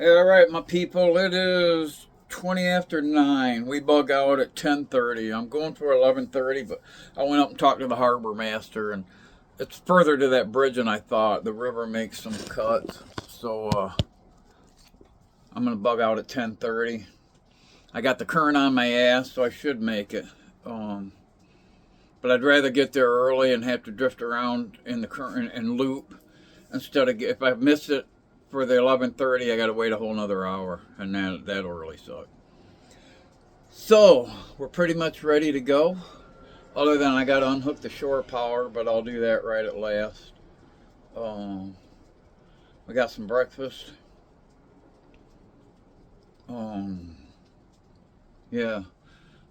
All right, my people, it is 20 after 9. We bug out at 10:30. I'm going for 11:30, but I went up and talked to the harbor master, and it's further to that bridge than I thought. The river makes some cuts, so I'm going to bug out at 10:30. I got the current on my ass, so I should make it. But I'd rather get there early and have to drift around in the current and loop instead of if I miss it for the 11:30, I got to wait a whole another hour, and that'll really suck. So we're pretty much ready to go. Other than I got to unhook the shore power, but I'll do that right at last. Um, we got some breakfast. Um, yeah,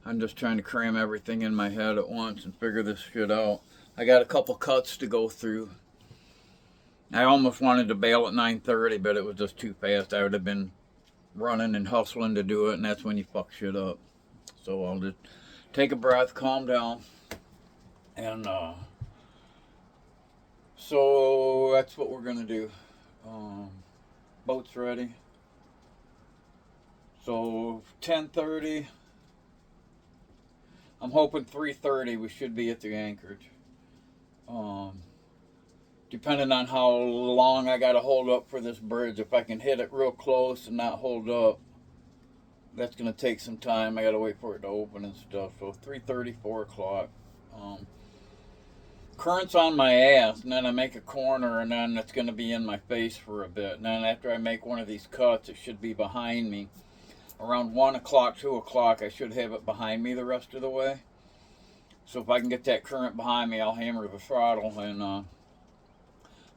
I'm just trying to cram everything in my head at once and figure this shit out. I got a couple cuts to go through. I almost wanted to bail at 9:30, but it was just too fast. I would have been running and hustling to do it, and that's when you fuck shit up. So I'll just take a breath, calm down, and so that's what we're gonna do. Um, Boat's ready. So 10:30. I'm hoping 3:30 we should be at the anchorage. Um, Depending on how long I gotta hold up for this bridge, if I can hit it real close and not hold up, that's gonna take some time. I gotta wait for it to open and stuff. So 3:30, 4 o'clock. Um, Current's on my ass, and then I make a corner, and then it's gonna be in my face for a bit. And then after I make one of these cuts, it should be behind me. Around 1 o'clock, 2 o'clock, I should have it behind me the rest of the way. So if I can get that current behind me, I'll hammer the throttle, and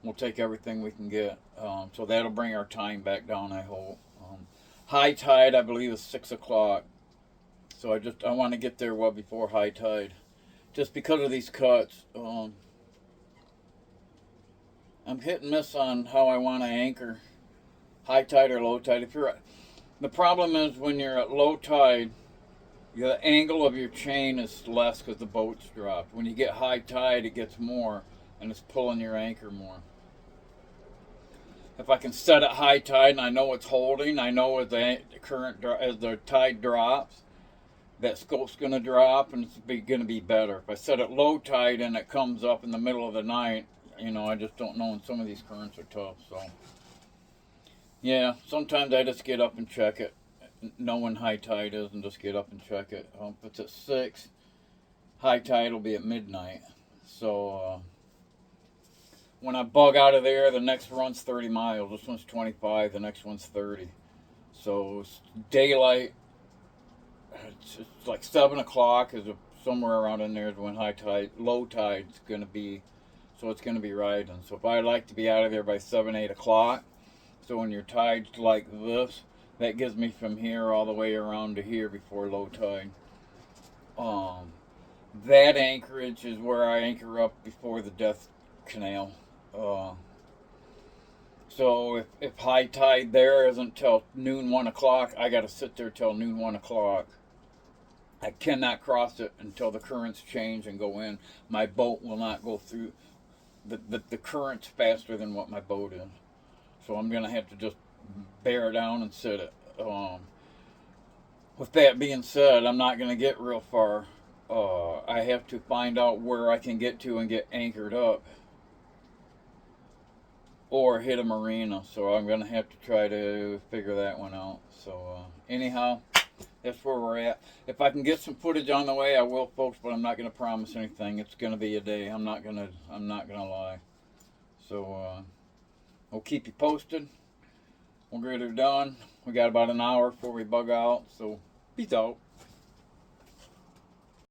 we'll take everything we can get. So that'll bring our time back down, I hope. High tide, I believe, is 6 o'clock. So I want to get there well before high tide, just because of these cuts. I'm hit and miss on how I want to anchor, high tide or low tide. The problem is when you're at low tide, the angle of your chain is less because the boat's dropped. When you get high tide, it gets more, and it's pulling your anchor more. If I can set it high tide and I know it's holding, I know as the tide drops, that scope's going to drop and it's going to be better. If I set it low tide and it comes up in the middle of the night, I just don't know, and some of these currents are tough. So yeah, sometimes I just get up and check it, knowing high tide is, and just get up and check it. If it's at 6, high tide will be at midnight. So when I bug out of there, the next run's 30 miles. This one's 25. The next one's 30. So it's daylight. It's like 7 o'clock is somewhere around in there is when high tide, low tide's going to be. So it's going to be riding. So if I like to be out of there by 7, 8 o'clock, so when your tide's like this, that gives me from here all the way around to here before low tide. That anchorage is where I anchor up before the Death Canal. So if high tide there isn't till noon, 1 o'clock, I got to sit there till noon, 1 o'clock. I cannot cross it until the currents change and go in. My boat will not go through. The current's faster than what my boat is. So I'm going to have to just bear down and sit it. With that being said, I'm not going to get real far. I have to find out where I can get to and get anchored up, or hit a marina. So I'm going to have to try to figure that one out. So anyhow, that's where we're at. If I can get some footage on the way, I will, folks. But I'm not going to promise anything. It's going to be a day. I'm not going to lie. So we'll keep you posted. We'll get her done. We got about an hour before we bug out. So peace out.